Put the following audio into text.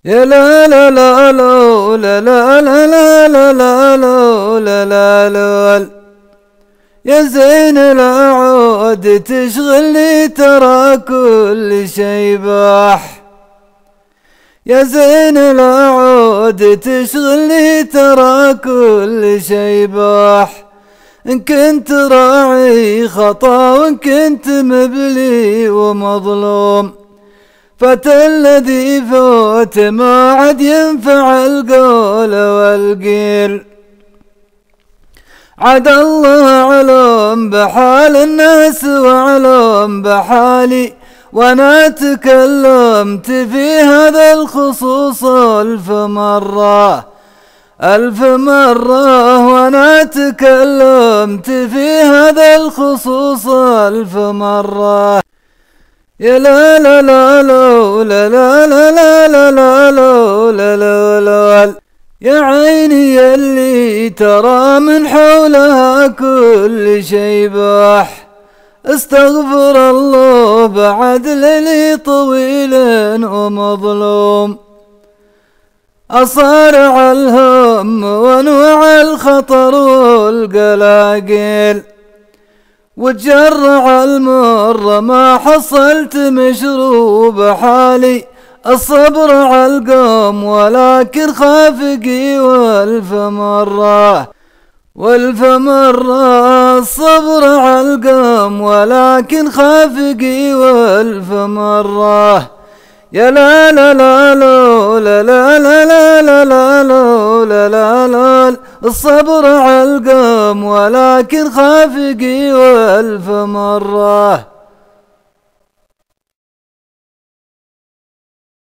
يا لا لا لا لا لا لا لا لا لا لا لا لا لا يا زين لا عود تشغلني ترى كل شي باح. يا زين لا عود تشغلني ترى كل شي باح. إن كنت راعي خطا وإن كنت مبلي ومظلوم، فتى الذي فوت ما عاد ينفع القول والقيل. عاد الله علم بحال الناس وعلم بحالي، وانا تكلمت في هذا الخصوص ألف مرة ألف مرة، وانا تكلمت في هذا الخصوص ألف مرة. يا لا لا لا لا لا لا لا لا لا لا لا لا لا يا عيني يلي ترى من حولها كل شي باح. استغفر الله بعد ليلي طويل ومظلوم، أصارع الهم وانوع الخطر والقلاقيل، وتجرع المر ما حصلت مشروب حالي. الصبر على القوم ولكن خافقي والف مرة والف مرة. الصبر على القوم ولكن خافقي والف مرة. يا لا لا لا لا لا لا لا لا لا لا لا لا الصبر على القوم ولكن خافقي والف مرة.